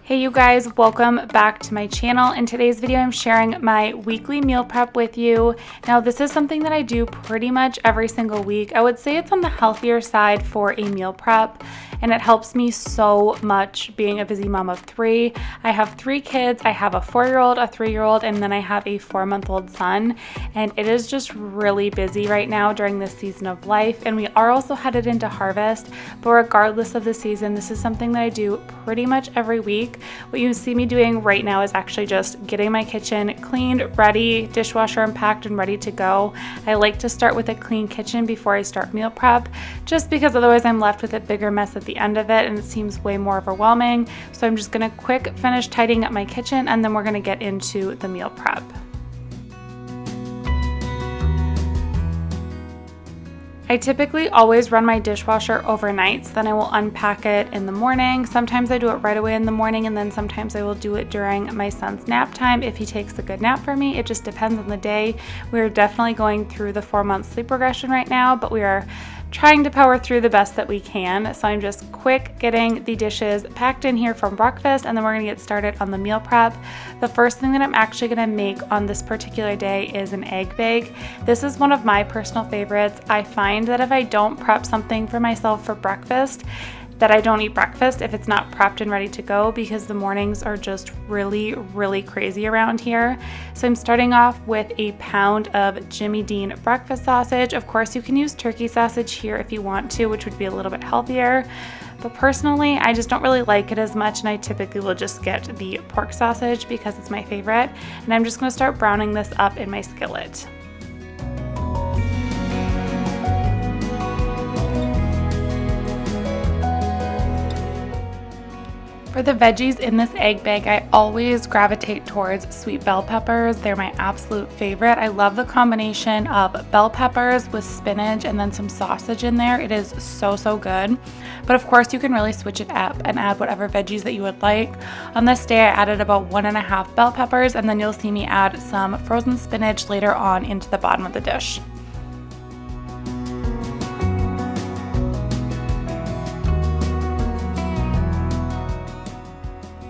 Hey you guys, welcome back to my channel. In today's video, I'm sharing my weekly meal prep with you. Now, this is something that I do pretty much every single week. I would say it's on the healthier side for a meal prep, and it helps me so much being a busy mom of three. I have three kids. I have a 4-year-old, a 3-year-old, and then I have a 4-month-old son, and it is just really busy right now during this season of life, and we are also headed into harvest, but regardless of the season, this is something that I do pretty much every week. What you see me doing right now is actually just getting my kitchen cleaned, ready, dishwasher unpacked, and ready to go. I like to start with a clean kitchen before I start meal prep, just because otherwise I'm left with a bigger mess at the end of it and it seems way more overwhelming. So I'm just gonna quick finish tidying up my kitchen and then we're gonna get into the meal prep. I typically always run my dishwasher overnight, so then I will unpack it in the morning. Sometimes I do it right away in the morning, and then sometimes I will do it during my son's nap time if he takes a good nap for me. It just depends on the day. We're definitely going through the 4-month sleep regression right now, but we are trying to power through the best that we can. So I'm just quick getting the dishes packed in here from breakfast, and then we're gonna get started on the meal prep. The first thing that I'm actually gonna make on this particular day is an egg bake. This is one of my personal favorites. I find that if I don't prep something for myself for breakfast, that I don't eat breakfast if it's not prepped and ready to go, because the mornings are just really crazy around here. So I'm starting off with a pound of Jimmy Dean breakfast sausage. Of course, you can use turkey sausage here if you want to, which would be a little bit healthier. But personally, I just don't really like it as much, and I typically will just get the pork sausage because it's my favorite. And I'm just gonna start browning this up in my skillet. For the veggies in this egg bake, I always gravitate towards sweet bell peppers. They're my absolute favorite. I love the combination of bell peppers with spinach and then some sausage in there. It is so good. But of course, you can really switch it up and add whatever veggies that you would like. On this day, I added about 1.5 bell peppers, and then you'll see me add some frozen spinach later on into the bottom of the dish.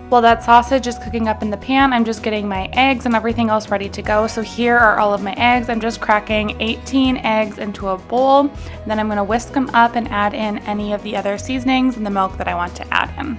While that sausage is cooking up in the pan, I'm just getting my eggs and everything else ready to go. So here are all of my eggs. I'm just cracking 18 eggs into a bowl. And then I'm gonna whisk them up and add in any of the other seasonings and the milk that I want to add in.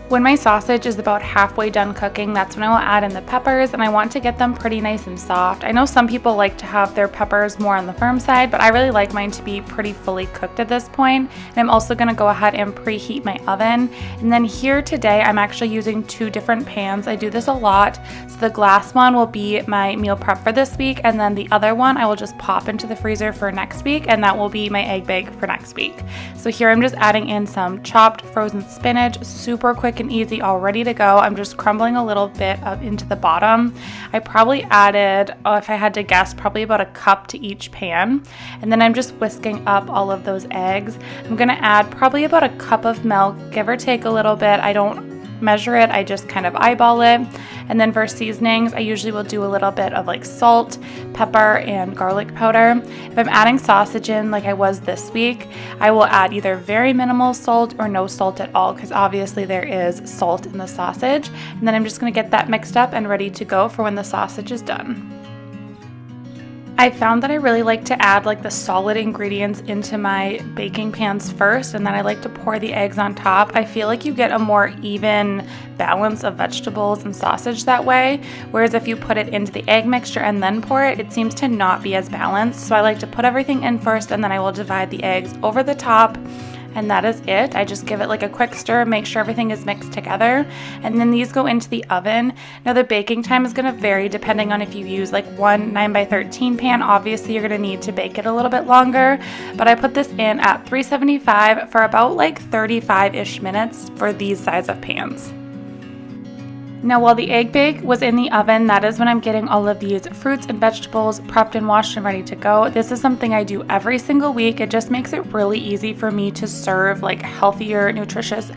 When my sausage is about halfway done cooking, that's when I will add in the peppers, and I want to get them pretty nice and soft. I know some people like to have their peppers more on the firm side, but I really like mine to be pretty fully cooked at this point. And I'm also gonna go ahead and preheat my oven. And then here today, I'm actually using 2 different pans. I do this a lot. So the glass one will be my meal prep for this week, and then the other one I will just pop into the freezer for next week, and that will be my egg bake for next week. So here I'm just adding in some chopped frozen spinach, super quick and easy, all ready to go. I'm just crumbling a little bit up into the bottom. I probably added, if I had to guess, probably about a cup to each pan. And then I'm just whisking up all of those eggs. I'm gonna add probably about a cup of milk, give or take a little bit. I don't measure it, I just kind of eyeball it. And then for seasonings, I usually will do a little bit of like salt, pepper, and garlic powder. If I'm adding sausage in like I was this week, I will add either very minimal salt or no salt at all, because obviously there is salt in the sausage. And then I'm just gonna get that mixed up and ready to go for when the sausage is done. I found that I really like to add like the solid ingredients into my baking pans first, and then I like to pour the eggs on top. I feel like you get a more even balance of vegetables and sausage that way, whereas if you put it into the egg mixture and then pour it, it seems to not be as balanced. So I like to put everything in first, and then I will divide the eggs over the top. And that is it. I just give it like a quick stir, make sure everything is mixed together, and then these go into the oven. Now the baking time is gonna vary depending on if you use like one 9x13 pan. Obviously you're gonna need to bake it a little bit longer, but I put this in at 375 for about like 35-ish minutes for these size of pans. Now while the egg bake was in the oven, that is when I'm getting all of these fruits and vegetables prepped and washed and ready to go. This is something I do every single week. It just makes it really easy for me to serve like healthier, nutritious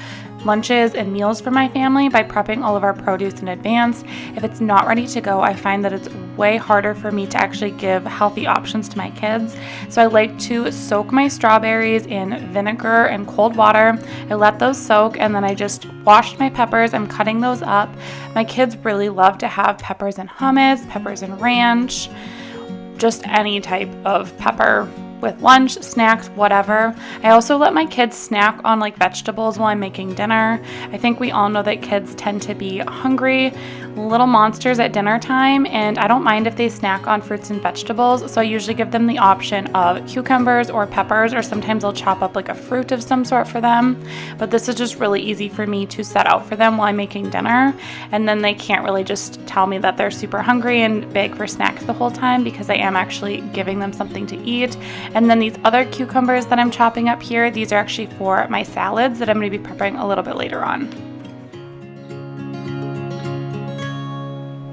lunches and meals for my family by prepping all of our produce in advance. If it's not ready to go, I find that it's way harder for me to actually give healthy options to my kids. So I like to soak my strawberries in vinegar and cold water. I let those soak, and then I just washed my peppers. I'm cutting those up. My kids really love to have peppers and hummus, peppers and ranch, just any type of pepper with lunch, snacks, whatever. I also let my kids snack on like vegetables while I'm making dinner. I think we all know that kids tend to be hungry little monsters at dinner time, and I don't mind if they snack on fruits and vegetables, so I usually give them the option of cucumbers or peppers, or sometimes I'll chop up like a fruit of some sort for them. But this is just really easy for me to set out for them while I'm making dinner, and then they can't really just tell me that they're super hungry and beg for snacks the whole time, because I am actually giving them something to eat. And then these other cucumbers that I'm chopping up here, these are actually for my salads that I'm going to be prepping a little bit later on.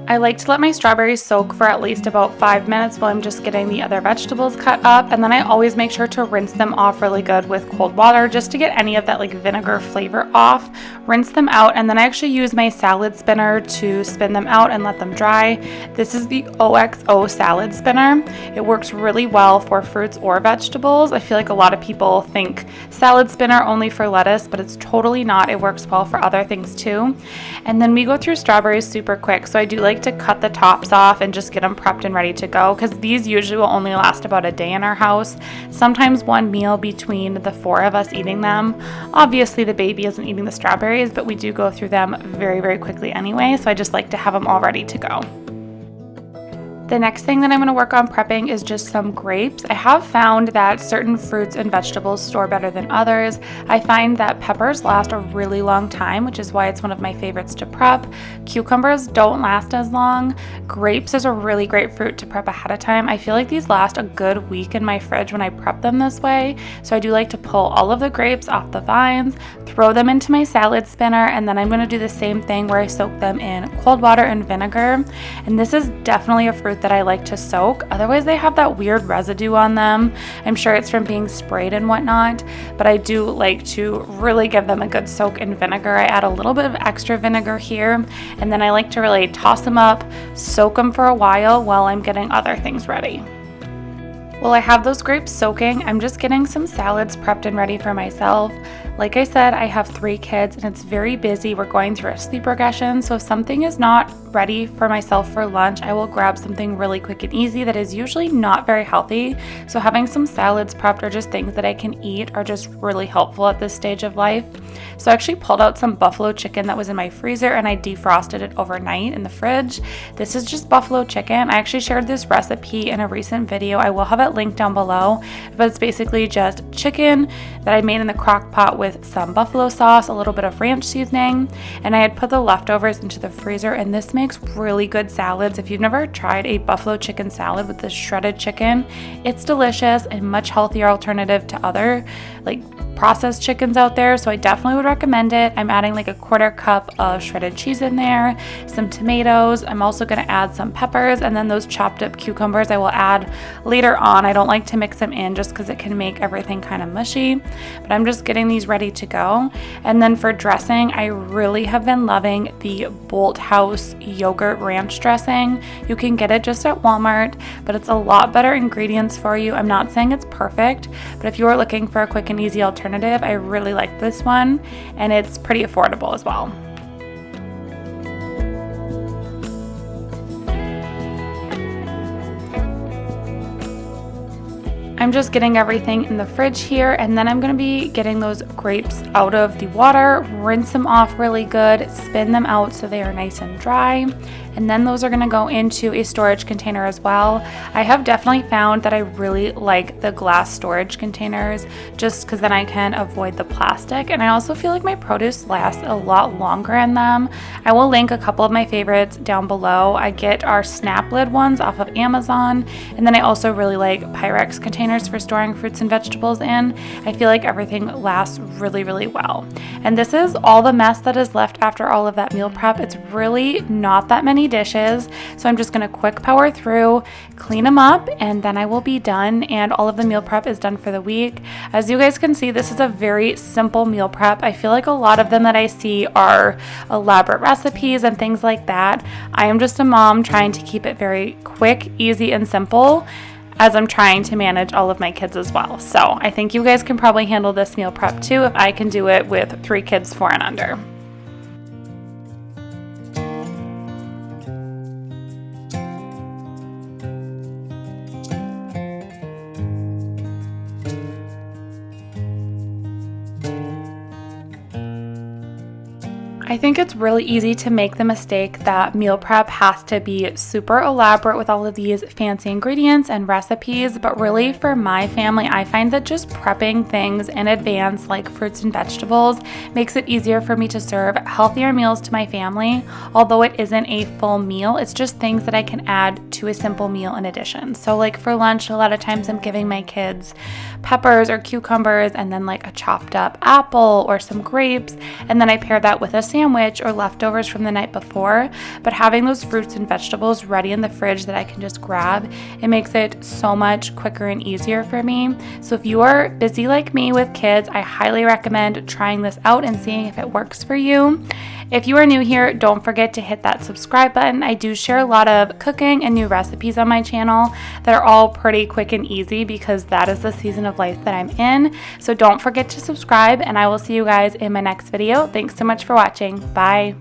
I like to let my strawberries soak for at least about 5 minutes while I'm just getting the other vegetables cut up, and then I always make sure to rinse them off really good with cold water just to get any of that like vinegar flavor off. Rinse them out, and then I actually use my salad spinner to spin them out and let them dry. This is the OXO salad spinner. It works really well for fruits or vegetables. I feel like a lot of people think salad spinner only for lettuce, but it's totally not. It works well for other things too. And then we go through strawberries super quick, so I do like to cut the tops off and just get them prepped and ready to go, because these usually will only last about a day in our house, sometimes one meal between the 4 of us eating them. Obviously the baby isn't eating the strawberries, but we do go through them very, very quickly anyway, so I just like to have them all ready to go. The next thing that I'm going to work on prepping is just some grapes. I have found that certain fruits and vegetables store better than others. I find that peppers last a really long time, which is why it's one of my favorites to prep. Cucumbers don't last as long. Grapes is a really great fruit to prep ahead of time. I feel like these last a good week in my fridge when I prep them this way. So I do like to pull all of the grapes off the vines, throw them into my salad spinner, and then I'm going to do the same thing where I soak them in cold water and vinegar. And this is definitely a fruit that I like to soak. Otherwise they have that weird residue on them. I'm sure it's from being sprayed and whatnot, but I do like to really give them a good soak in vinegar. I add a little bit of extra vinegar here, and then I like to really toss them up, soak them for a while I'm getting other things ready. While I have those grapes soaking, I'm just getting some salads prepped and ready for myself. Like I said, I have 3 kids and it's very busy. We're going through a sleep regression, so if something is not ready for myself for lunch, I will grab something really quick and easy that is usually not very healthy. So having some salads prepped or just things that I can eat are just really helpful at this stage of life. So I actually pulled out some buffalo chicken that was in my freezer and I defrosted it overnight in the fridge. This is just buffalo chicken. I actually shared this recipe in a recent video. I will have it linked down below, but it's basically just chicken that I made in the crock pot with some buffalo sauce, a little bit of ranch seasoning, and I had put the leftovers into the freezer, and this makes really good salads. If you've never tried a buffalo chicken salad with this shredded chicken, it's delicious and much healthier alternative to other like processed chickens out there, so I definitely would recommend it. I'm adding like a 1/4 cup of shredded cheese in there, some tomatoes. I'm also going to add some peppers, and then those chopped up cucumbers I will add later on. I don't like to mix them in just because it can make everything kind of mushy, but I'm just getting these ready to go. And then for dressing, I really have been loving the Bolt House yogurt ranch dressing. You can get it just at Walmart, but it's a lot better ingredients for you. I'm not saying it's perfect, but if you are looking for a quick and easy alternative, I really like this one, and it's pretty affordable as well. I'm just getting everything in the fridge here, and then I'm going to be getting those grapes out of the water, rinse them off really good, spin them out so they are nice and dry, and then those are going to go into a storage container as well. I have definitely found that I really like the glass storage containers just because then I can avoid the plastic, and I also feel like my produce lasts a lot longer in them. I will link a couple of my favorites down below. I get our snap lid ones off of Amazon, and then I also really like Pyrex containers containers for storing fruits and vegetables in, I feel like everything lasts really, really well. And this is all the mess that is left after all of that meal prep. It's really not that many dishes, so I'm just gonna quick power through, clean them up, and then I will be done, and all of the meal prep is done for the week. As you guys can see, this is a very simple meal prep. I feel like a lot of them that I see are elaborate recipes and things like that. I am just a mom trying to keep it very quick, easy, and simple as I'm trying to manage all of my kids as well. So I think you guys can probably handle this meal prep too if I can do it with 3 kids 4 and under. I think it's really easy to make the mistake that meal prep has to be super elaborate with all of these fancy ingredients and recipes, but really for my family, I find that just prepping things in advance like fruits and vegetables makes it easier for me to serve healthier meals to my family. Although it isn't a full meal, it's just things that I can add to a simple meal in addition. So like for lunch, a lot of times I'm giving my kids peppers or cucumbers and then like a chopped up apple or some grapes, and then I pair that with a sandwich or leftovers from the night before. But having those fruits and vegetables ready in the fridge that I can just grab, it makes it so much quicker and easier for me. So if you are busy like me with kids, I highly recommend trying this out and seeing if it works for you. If you are new here, don't forget to hit that subscribe button. I do share a lot of cooking and new recipes on my channel that are all pretty quick and easy because that is the season of life that I'm in. So don't forget to subscribe, and I will see you guys in my next video. Thanks so much for watching. Bye.